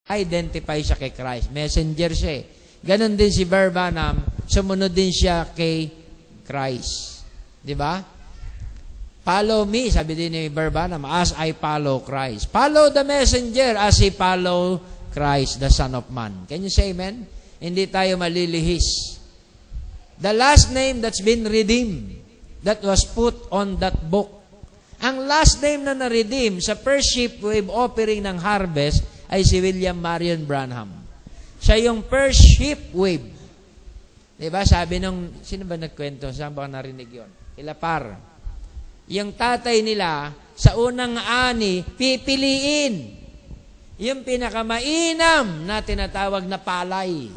identify siya kay Christ. Messenger siya eh. Ganon din si Barbanam, sumunod din siya kay Christ. Di ba? Follow me, sabi din ni Barbanam, as I follow Christ. Follow the messenger as he follow Christ, the Son of Man. Can you say amen? Hindi tayo malilihis. The last name that's been redeemed, that was put on that book. Ang last name na na-redeem sa first shipwave offering ng harvest ay si William Marion Branham. Siya yung first shipwave. Diba? Sabi nung, sino ba nagkwento? Saan ba narinig yun? Ilapar. Yung tatay nila, sa unang ani, pipiliin yung pinakamainam na tinatawag na palay.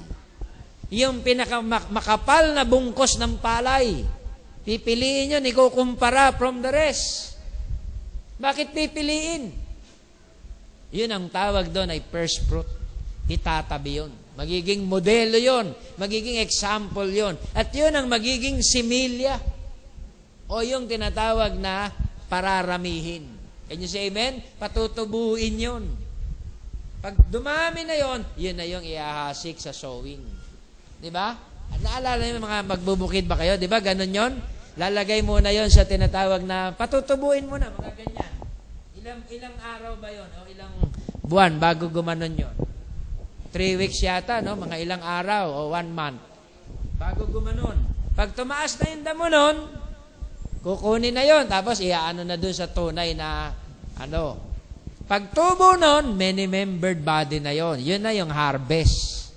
Yung pinakamakapal na bungkos ng palay. Pipiliin yun, ikukumpara from the rest. Bakit pipiliin? Yun ang tawag doon ay first fruit. Itatabi yun. Magiging modelo yun. Magiging example yun. At yun ang magiging similya. O yung tinatawag na pararamihin. Can you say amen? Patutubuin yun. Pag dumami na yun, yun na yung iahasik sa sowing. Diba? Naalala niyo mga magbubukid ba kayo? Diba? Ganon yun? Lalagay muna yon sa tinatawag na patutubuin muna, mga ganyan. Ilang araw ba yon? O ilang buwan bago gumanon yon? 3 weeks yata, no? Mga ilang araw o 1 month. Bago gumanon. Pag tumaas na yung damo nun, kukunin na yon, tapos iaano na dun sa tunay na ano. Pag tubo nun, many-membered body na yon. Yun na yung harvest.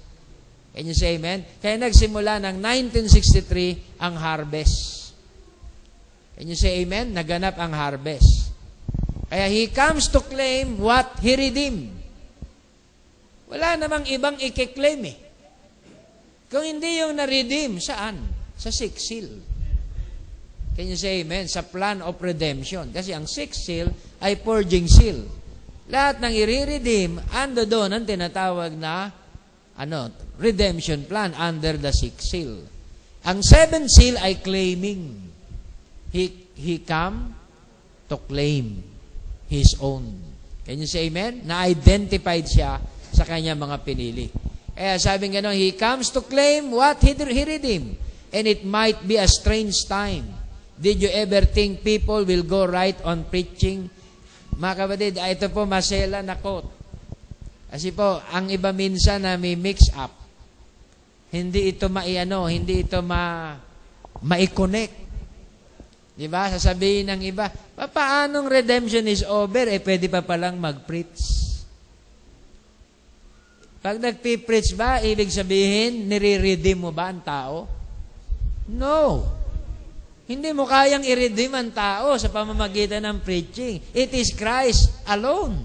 Can you say amen? Kaya nagsimula ng 1963 ang harvest. Can you say amen? Naganap ang harvest. Kaya he comes to claim what he redeemed. Wala namang ibang i-claim eh. Kung hindi yung na-redeem, saan? Sa 6th seal. Can you say amen? Sa plan of redemption. Kasi ang 6th seal ay purging seal. Lahat ng i-redeem, ando doon ang tinatawag na redemption plan under the 6th seal. Ang 7th seal ay claiming. He come to claim His own. Can you say amen? Na-identified siya sa kanya mga pinili. Kaya sabi nga He comes to claim what He redeemed. And it might be a strange time. Did you ever think people will go right on preaching? Mga kapatid, ito po masela na quote. Kasi po, ang iba minsan na may mix up. Hindi ito hindi ito ma-connect. Diba? Sasabihin ng iba, paanong redemption is over? Pwede pa palang mag-preach. Pag nagpipreach ba, ibig sabihin, nire-redeem mo ba ang tao? No. Hindi mo kayang i-redeem ang tao sa pamamagitan ng preaching. It is Christ alone.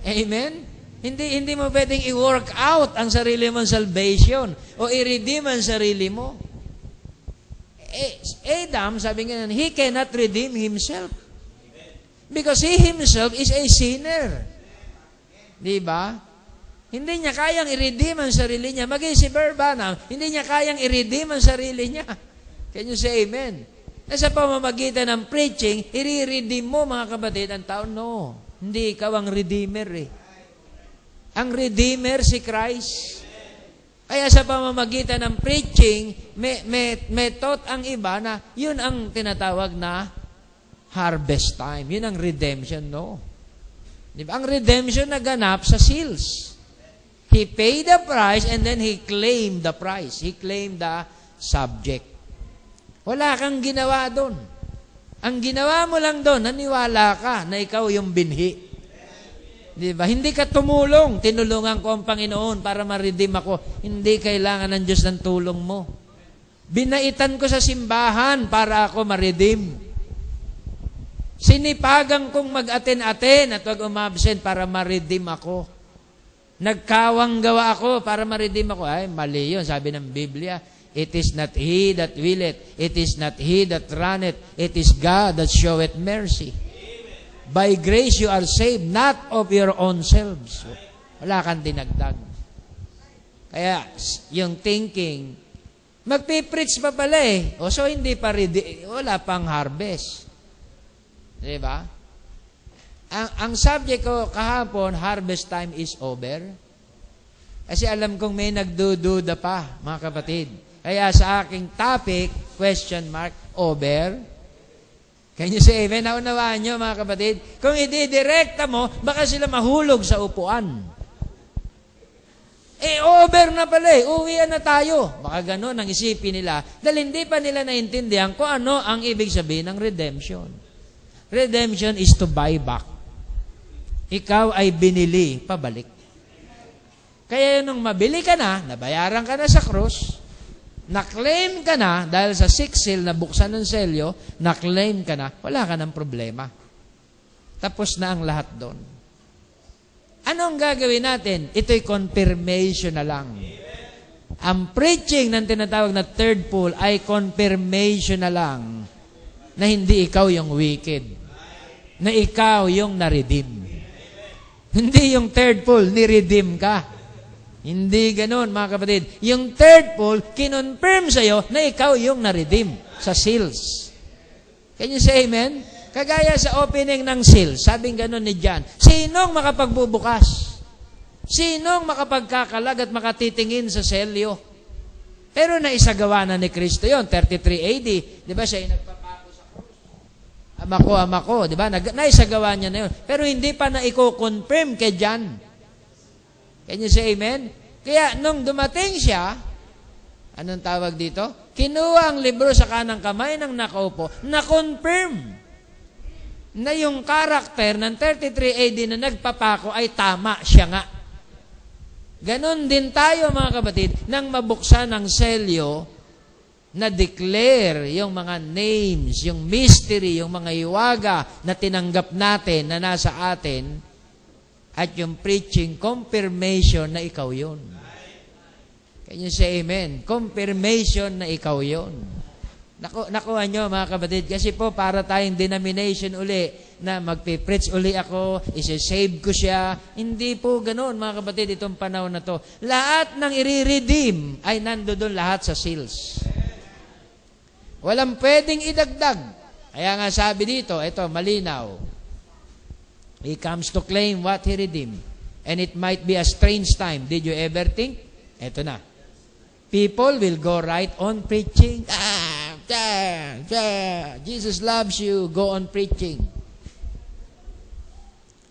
Amen? Hindi mo pwedeng i-work out ang sarili mong salvation o i-redeem ang sarili mo. Adam, sabi nga, he cannot redeem himself. Because he himself is a sinner. Diba? Hindi niya kayang i-redeem ang sarili niya. Maging si Barbanam, hindi niya kayang i-redeem ang sarili niya. Can you say amen? Nasa pamamagitan ng preaching, i-redeem mo mga kapatid ang tao. No. Hindi ikaw ang redeemer eh. Ang redeemer si Christ. Kaya sa pamamagitan ng preaching, may thought ang iba na yun ang tinatawag na harvest time. Yun ang redemption, no? Diba? Ang redemption naganap sa seals. He paid the price and then He claimed the price. He claimed the subject. Wala kang ginawa doon. Ang ginawa mo lang doon, naniwala ka na ikaw yung binhi. Diba? Hindi ka tumulong. Tinulungan ko ang Panginoon para ma-redeem ako. Hindi kailangan ng Diyos ng tulong mo. Binaitan ko sa simbahan para ako ma-redeem. Sinipagan kong mag-aten-aten at wag umabsent para ma-redeem ako. Nagkawang gawa ako para ma-redeem ako. Ay, mali yun. Sabi ng Biblia, it is not he that willeth, it is not he that runneth, it is God that showeth mercy. By grace you are saved, not of your own selves. Wala kang dinagdag. Kaya, yung thinking, magpipreach pa pala eh. O so, hindi pa wala pang harvest. Diba? Ang subject ko kahapon, harvest time is over. Kasi alam kong may nagdududa pa, mga kapatid. Kaya sa aking topic, question mark, over. Can you say amen? Naunawaan nyo, mga kapatid? Kung i-direkta mo, baka sila mahulog sa upuan. Over na pala uwian na tayo. Baka ganun ang isipin nila. Dahil hindi pa nila naintindihan kung ano ang ibig sabihin ng redemption. Redemption is to buy back. Ikaw ay binili, pabalik. Kaya nung mabili ka na, nabayaran ka na sa krus, na-claim ka na, dahil sa 6 seal na buksan ng selyo, na-claim ka na, wala ka ng problema. Tapos na ang lahat doon. Anong gagawin natin? Ito'y confirmation na lang. Ang preaching ng tinatawag na third pull ay confirmation na lang na hindi ikaw yung wicked. Na ikaw yung na-redeem. Hindi yung third pull, ni-redeem ka. Hindi ganon, mga kapatid. Yung third pull, kinonfirm sa'yo na ikaw yung na-redeem sa seals. Can you say amen? Kagaya sa opening ng seals, sabing ganon ni John, sinong makapagbubukas? Sinong makapagkakalag at makatitingin sa selyo? Pero naisagawa na ni Kristo yon 33 AD. Di ba siya yung nagpapako sa krus? Ama ko, di ba? Naisagawa niya na yun. Pero hindi pa na i-confirm kay John. Can you say amen? Kaya nung dumating siya, anong tawag dito? Kinuha ang libro sa kanang kamay ng nakaupo, na-confirm na yung karakter ng 33 AD na nagpapako ay tama, siya nga. Ganon din tayo, mga kapatid, nang mabuksan ng selyo, na declare yung mga names, yung mystery, yung mga iwaga na tinanggap natin na nasa atin, at yung preaching, confirmation na ikaw yun. Can you say amen? Confirmation na ikaw yun. Nakuha nyo, mga kapatid, kasi po para tayong denomination uli na magpipreach uli ako, isa-save ko siya. Hindi po ganoon, mga kapatid, itong panahon na to. Lahat ng i-redeem ay nando doon lahat sa seals. Walang pwedeng idagdag. Kaya nga sabi dito, ito, malinaw. He comes to claim what He redeemed. And it might be a strange time. Did you ever think? Ito na. People will go right on preaching. Jesus loves you. Go on preaching.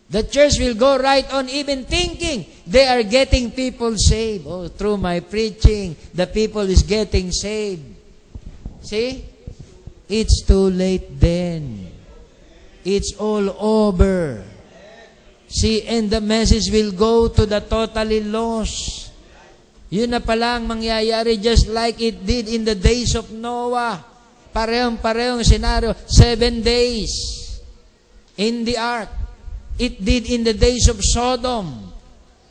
The church will go right on even thinking they are getting people saved. Oh, through my preaching, the people is getting saved. See? It's too late then. It's all over. See, and the message will go to the totally lost. Yun na palang mangyayari just like it did in the days of Noah. Parehong senaryo, 7 days in the ark. It did in the days of Sodom.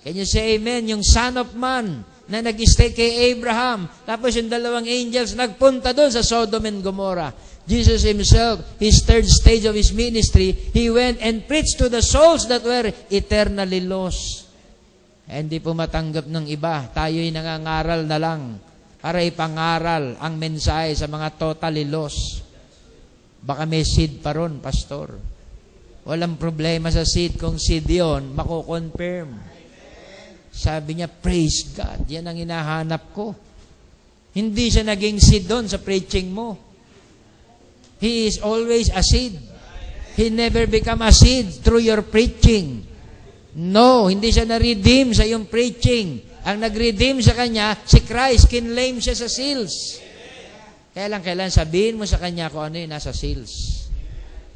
Can you say amen? Yung son of man na nag-stay kay Abraham. Tapos yung 2 angels nagpunta doon sa Sodom and Gomorrah. Jesus Himself, His third stage of His ministry, He went and preached to the souls that were eternally lost. Hindi po matanggap ng iba. Tayo'y nangangaral na lang para ipangaral ang mensahe sa mga totally lost. Baka may seed pa ron, pastor. Walang problema sa seed. Kung seed yun, mako-confirm. Sabi niya, praise God. Yan ang hinahanap ko. Hindi siya naging seed doon sa preaching mo. He is always a seed. He never become a seed through your preaching. No, hindi siya na-redeem sa iyong preaching. Ang nag-redeem sa kanya, si Christ, kinlaim siya sa seals. Kailan sabihin mo sa kanya kung ano yung nasa seals.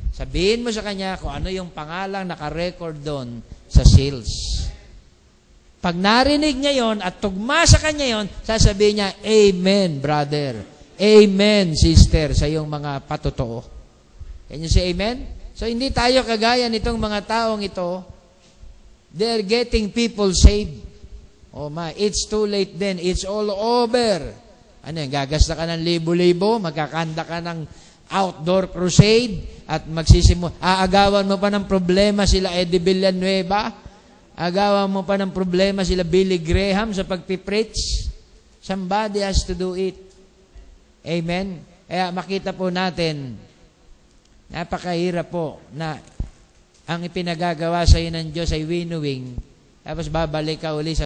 Sabihin mo sa kanya kung ano yung pangalang naka-record doon sa seals. Pag narinig niya yon at tugma sa kanya yon, sasabihin niya, Amen, brother. Amen, sister, sa iyong mga patotoo. Can you say amen? So, hindi tayo kagaya nitong mga taong ito. They're getting people saved. Oh my, it's too late then. It's all over. Ano yan, gagasta ka ng libo-libo, magkakanda ka ng outdoor crusade, at aagawan mo pa ng problema sila Eddie Villanueva, agawan mo pa ng problema sila Billy Graham sa pagpipreach. Somebody has to do it. Amen? Kaya makita po natin, napakahirap po na ang ipinagagawa sa iyo ng Diyos ay winnowing, tapos babalik ka uli sa